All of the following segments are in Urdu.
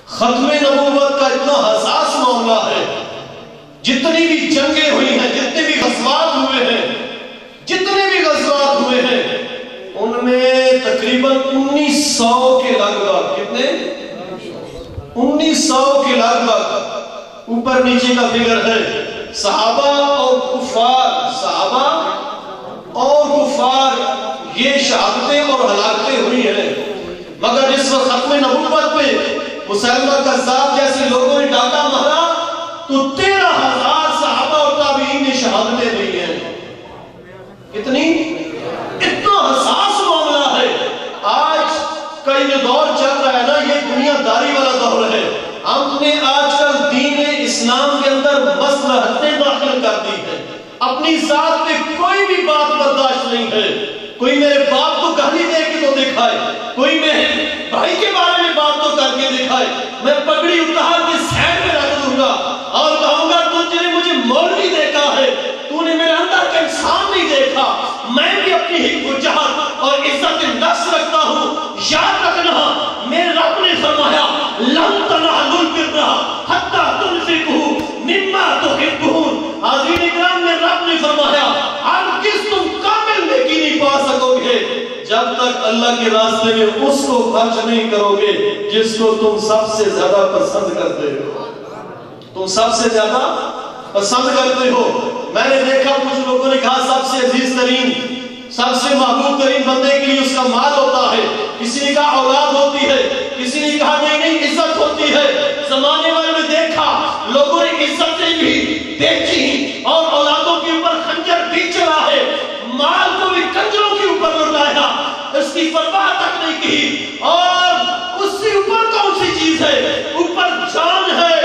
ختم نبوت کا اتنا حساس معاملہ ہے، جتنی بھی جنگیں ہوئی ہیں، جتنے بھی غزوات ہوئے ہیں، ان میں تقریباً 1900 کے لگ بھگ، کتنے؟ 1900 کے لگ بھگ اوپر نیچے کا فگر ہے، صحابہ اور کفار یہ شہادتیں اور ہلاکتیں ہوئی ہیں، مگر جس وقت ختم نبوت پہ مسیلمہ کذاب جیسے لوگوں نے ڈاکہ مارا تو 13,000 صحابہ اور تابعین نے شہادتیں دی ہیں۔ کتنی؟ اتنا حساس معاملہ ہے۔ آج کا یہ دور چل رہا ہے نا، یہ دنیا داری والا دور ہے۔ ہم نے آج کل دین اسلام کے اندر مصلحتیں داخل کر دی ہیں، اپنی ذات پہ کوئی بھی بات برداشت نہیں ہے۔ کوئی میرے باپ کو کہانی دے کے تو دکھائے، کوئی میرے بھائی کے بارے میں بات تو کر کے دکھائے، میں پگڑی اتار کے سائڈ میں رکھ دوں گا اور کہوں گا تجھے مجھے مولوی دیکھا ہے، تو نے میرے اندر کا انسان نہیں دیکھا۔ میں بھی اپنی حکم و جہت اور عزت نفس رکھتا ہوں۔ یاد رکھنا میرے رب نے فرمایا لن تنالوا البر حتی تنفقوا مما تحبون۔ حاضرین اکرام، میرے رب نے فرمایا ہرگز تم کامل نیکی نہیں پا سکو گے جب تک اللہ کے راستے میں اس کو خرچ نہیں کرو گے جس کو تم سب سے زیادہ پسند کرتے ہو۔ تم سب سے زیادہ پسند کرتے ہو۔ میں نے دیکھا کچھ لوگوں نے کہا سب سے عزیز ترین، سب سے محبوب ترین بندے کے لیے اس کا مال ہوتا ہے، کسی نے کہا اولاد ہوتی ہے، کسی نے کہا نہیں عزت ہوتی ہے۔ زمانے والوں نے دیکھا لوگوں نے عزتیں بھی بیچی اور اولادوں کے اوپر خنجر بھی چلا ہے، مال کو بھی کنجروں کے اوپر لٹایا، اس کی پرواہ تک نہیں کی۔ اور اس سے اوپر کون سی چیز ہے؟ اوپر جان ہے۔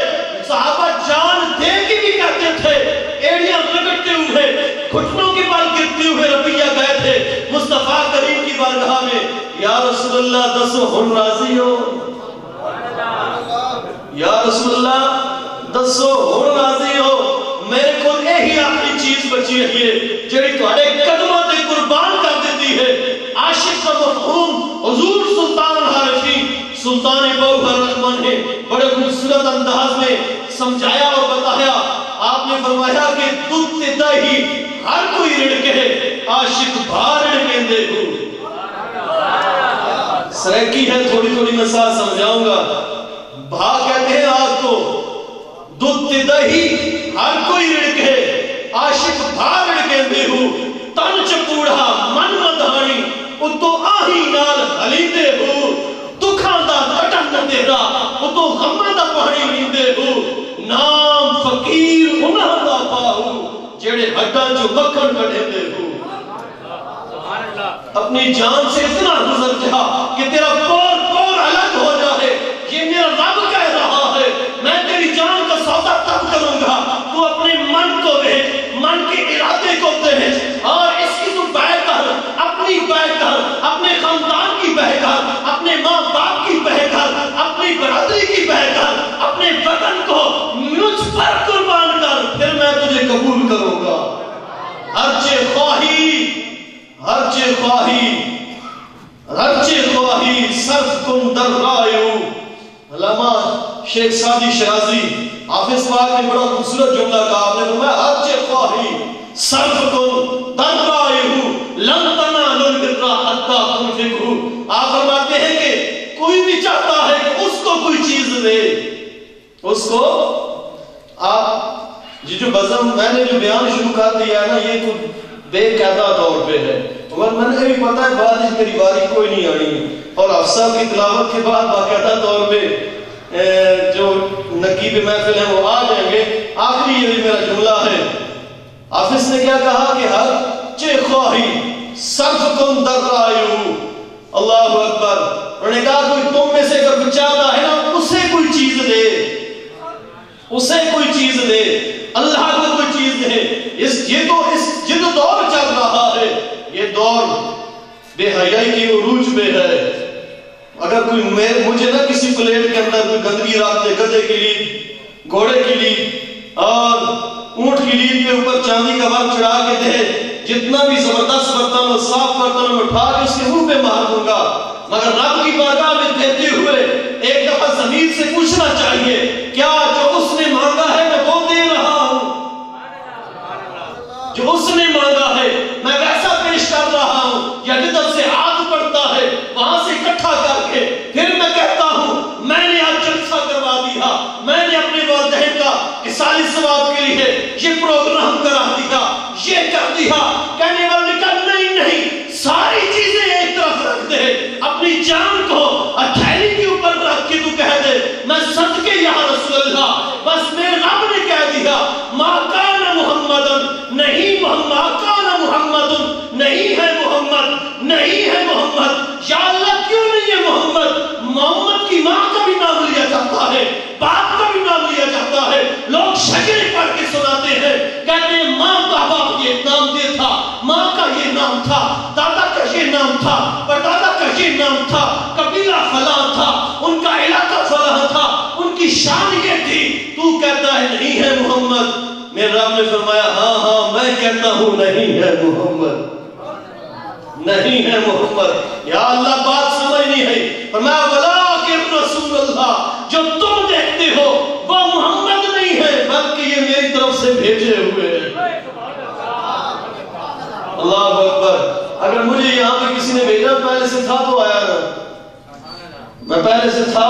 صحابہ جان دے کے بھی کہتے تھے، ایڑیاں رگڑتے ہوئے، گھٹنوں کے بل گرتے ہوئے ربیہ گئے تھے مصطفیٰ کریم کی بارگاہ میں، یا رسول اللہ دسو ہن راضی ہو؟ یا رسول اللہ دسو ہن راضی ہو؟ میرے کو یہی آخری چیز بچی ہے جڑی تہاڈے قدموں تے قربان کر دیتی ہے۔ عاشق کا مفہوم حضور سلطان العارفین سلطان بوہر الرحمن نے بڑے خوبصورت انداز میں سمجھایا اور بتایا۔ آپ نے فرمایا کہ دودھ تے دہی ہر کوئی رڑکے، عاشق بھار رڑکیں ہو۔ سریکی ہے، تھوڑی تھوڑی مثال سمجھاؤں گا۔ بھا کہتے ہیں آگ کو، دودھ تے دہی ہر کوئی رڑکے، عاشق بھار رڑکیں ہو۔ تن چپوڑا من مدھانی اتو آہی نال ہلیندے ہو، دکھاں دا گھٹن نہ تیرا اتو غماں دا پانی لیندے ہو۔ نام فقیر انہاں دا پاہو جڑے ہڈاں جو مکھن کڈھیندے ہو۔ اپنی جان سے اتنا گزر جا کہ تیرا پور پور الگ ہو جائے، یہ میرا رب کہہ رہا ہے۔ میں تیری جان کا سودا تب کروں گا تو اپنے من کو بھیج، من کے ارادے کو بھیج، اور اس کی تو بہ کر، اپنی بہ کر، اپنے خاندان کی بہ کر، اپنے ماں باپ کی بہ کر، اپنی برادری کی بہ کر، اپنے وطن کو مجھ پر قربان کر، پھر میں تجھے قبول کروں گا۔ ہرچہ خواہی صرف کن در رایو۔ علامہ شیخ سعدی شرازی حافظ پاک نے بڑا خوبصورت جملہ کہا، آپ نے فرمایا ہرچہ خواہی صرف کن در رایو لن تنالوا البر حتی تنفقوا۔ آپ فرماتے ہیں کہ کوئی بھی چاہتا ہے کہ اس کو کوئی چیز دے، اس کو آپ جو بزم میں نے جو بیان شروع کر دیا ہے نا، یہ تو بے قاعدہ طور پہ ہے، اور میں نے بھی پتا ہے بعد اس میری باری کوئی نہیں آنی، اور افسر کی تلاوت کے بعد باقاعدہ طور پہ جو نقیب محفل ہیں وہ آ جائیں گے۔ آخری یہ بھی میرا جملہ ہے، حافظ نے کیا کہا کہ ہر خواہی صرف کن در رایو۔ اللہ اکبر۔ انہوں نے کہا کوئی تم میں سے اگر چاہتا ہے نا اسے کوئی چیز دے، اسے کوئی چیز دے، اللہ کو کوئی چیز دے۔ یہ تو دور چل رہا ہے، یہ دور بے حیائی کی عروج پہ ہے۔ اگر کوئی مجھے نہ کسی پلیٹ کے اندر کوئی گندگی رکھ دے، گدھے کی لیڈ، گھوڑے کی لیڈ اور اونٹ کی لیڈ کے اوپر چاندی کا ورق چڑھا کے دے، جتنا بھی زبردست برتن اور صاف برتن میں اٹھا کے اس کے منہ پہ مار دوں گا، مگر رب کی بارگاہ میں دیتے ہوئے ایک دفعہ ضمیر سے پوچھنا چاہیے کیا جو اس نے مانگا ہے میں وہ دے رہا ہوں؟ جو اس نے مانگا ہے میں ویسا پیش کر رہا ہوں یا جدھر سے ہاتھ پڑتا ہے وہاں سے اکٹھا کر کے پھر میں کہتا ہوں میں نے آج جلسہ کروا دیا، میں نے اپنے والدین کا اصال ثواب کے لیے یہ پروگرام کرا دیا، یہ کر دیا، کہنے والے کا نہیں ساری چیزیں ایک طرف رکھ دے، اپنی جان کو ہتھیلی کے اوپر رکھ کے تو کہہ دے میں صدقے یا رسول اللہ، بس میرے رب نے کہہ دیا ما کان محمد نہیں محمد کان محمد نہیں ہے محمد نہیں ہے محمد، یا اللہ کیوں نہیں ہے محمد؟ محمد کی ماں کا بھی نام لیا جاتا ہے، باپ کا بھی نام لیا جاتا ہے، لوگ شجرے پڑھ کے سناتے ہیں کہتے ہیں ماں کا باپ یہ نام دے تھا، ماں کا یہ نام تھا، دادا کا یہ نام تھا، پردادا کا یہ نام تھا، قبیلہ فلاں تھا، ان کا علاقہ فلاں تھا، ان کی شان یہ تھی، تو کہتا ہے نہیں ہے محمد۔ میرے رب نے فرمایا ہاں میں کہتا ہوں نہیں ہے محمد، نہیں ہے محمد۔ یا اللہ بات سمجھ نہیں ہے، فرمایا ولیکن رسول اللہ، جو تم دیکھتے ہو وہ محمد نہیں ہے بلکہ یہ میری طرف سے بھیجے ہوئے ہیں۔ اللہ اکبر۔ اگر مجھے یہاں پہ کسی نے بھیجا پہلے سے تھا تو آیا نا، میں پہلے سے تھا،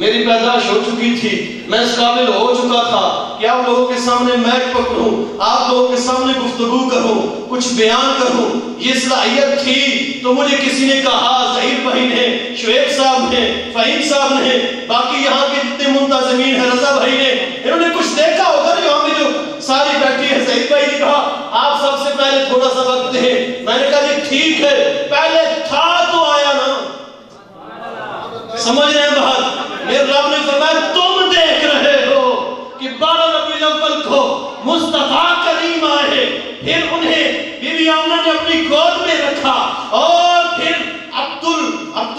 میری پیدائش ہو چکی تھی، میں اس قابل ہو چکا تھا کہ آپ لوگوں کے سامنے میک پکڑوں، آپ لوگوں کے سامنے گفتگو کروں، کچھ بیان کروں، یہ صلاحیت تھی تو مجھے کسی نے کہا، ظہیر بھائی نے، شعیب صاحب نے، فہیم صاحب نے، باقی یہاں کے جتنے منتظمین ہیں، رضا بھائی نے، انہوں نے کچھ دیکھا ہوگا جو ہمیں جو ساری بیٹھی ہے۔ ظہیر بھائی نے کہا آپ سب سے پہلے تھوڑا سا وقت دیں، میں نے کہا جی ٹھیک ہے، پہلے تھا تو آیا نا، سمجھ رہے ہیں بات؟ میرے رب نے فرمایا تم دیکھ رہے ہو کہ 12 ربیع الاول کو مصطفیٰ کریم آئے، پھر انہیں بی بی آمنہ نے اپنی گود میں رکھا اور پھر عبد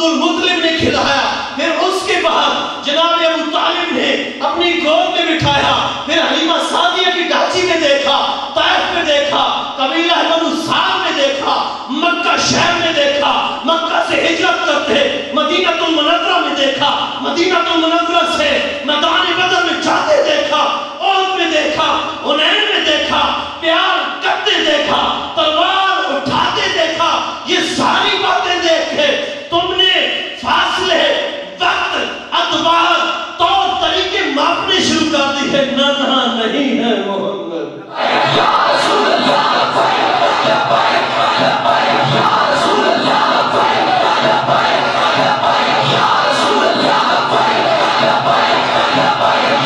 المطلب نے کھلایا، پھر اس کے بعد جناب ابو طالب نے اپنی گود میں بٹھایا، پھر حلیمہ سعدیہ کی ڈھانچی میں دیکھا، طائف میں دیکھا، قبیلہ بنو سعد میں دیکھا، مکہ شہر میں دیکھا، مکہ سے ہجرت کرتے مدینہ المنورہ میں دیکھا، مدینہ المنورہ سے میدان بدر میں جاتے دیکھا، عہد میں دیکھا، حنین میں دیکھا، پیار کرتے دیکھا، تلوار اٹھاتے دیکھا، یہ ساری باتیں دیکھ کے تم نے فاصلے، وقت، ادوار، طور طریقے ماپنے شروع کر دی ہے، نہ نہیں ہے محمد۔ یا رسول اللہ یا رسول اللہ یا رسول اللہ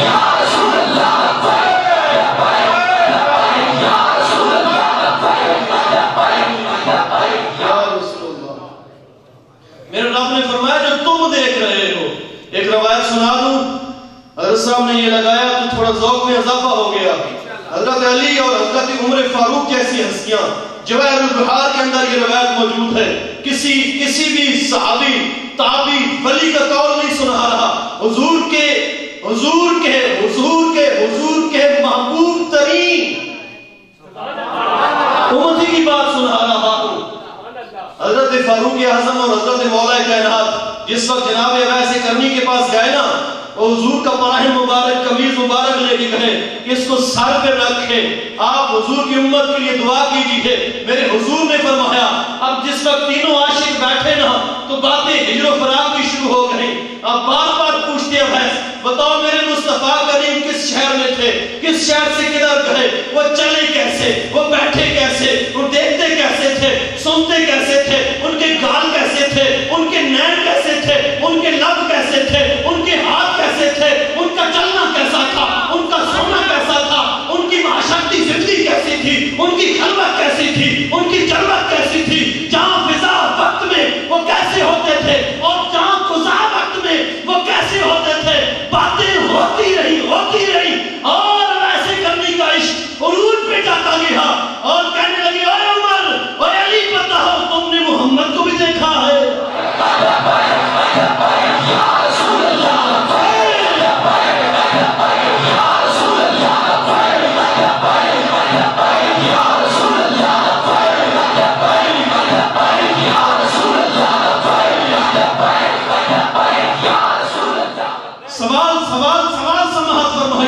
یا رسول اللہ یا رسول اللہ۔ میرے رب نے فرمایا جو تم دیکھ رہے ہو، ایک روایت سنا دوں، حضرت صاحب نے یہ لگایا تو تھوڑا ذوق میں اضافہ ہو گیا۔ حضرت علی اور حضرت عمر فاروق جیسی ہستیاں، جواہر البحار کے اندر یہ روایت موجود ہے، کسی بھی صحابی تابعی ولی کا قول نہیں سنا رہا، حضور کے محبوب ترین امتی کی بات سنا رہا ہوں۔ حضرت فاروق اعظم اور حضرت مولا کائنات جس وقت جناب ویسے کرنی کے پاس گئے نا، وہ حضور کا پراہم مبارک قمیض مبارک لے کے گئے کہ اس کو سر پہ رکھے، آپ حضور کی امت کے لیے دعا کیجیے۔ میرے حضور نے فرمایا اب جس وقت تینوں عاشق بیٹھے نا تو باتیں ہجر و فراق کی شروع ہو گئی، اب بار بار پوچھتے ہیں بتاؤ میرے مصطفیٰ کریم کس شہر میں تھے، کس شہر سے کدھر گئے، وہ چلے کیسے، وہ بیٹھے کیسے، وہ دیکھتے کیسے تھے، سنتے کیسے تھے، ان کے گال کیسے تھے، ان کے نین کیسے تھے، ان کے لب کیسے تھے، ان کے ہاتھ کیسے تھے، ان کا چلنا کیسا تھا، ان کا سونا کیسا تھا، ان کی معاشرتی زندگی کیسی تھی، ان کی خلوت کیسی تھی، ان کی جلوت کیسی تھی، جہاں فضا وقت میں وہ کیسے ہوتے تھے اور جہاں قضا وقت میں وہ کیسے ہوتے تھے، باتیں ہوتی رہی اور ویسے کرنے کا عشق عروج پہ جاتا گیا اور کہنے لگے اے عمر اے علی بتاؤ تم نے محمد کو بھی دیکھا ہے؟ یا رسول اللہ یا رسول اللہ یا رسول اللہ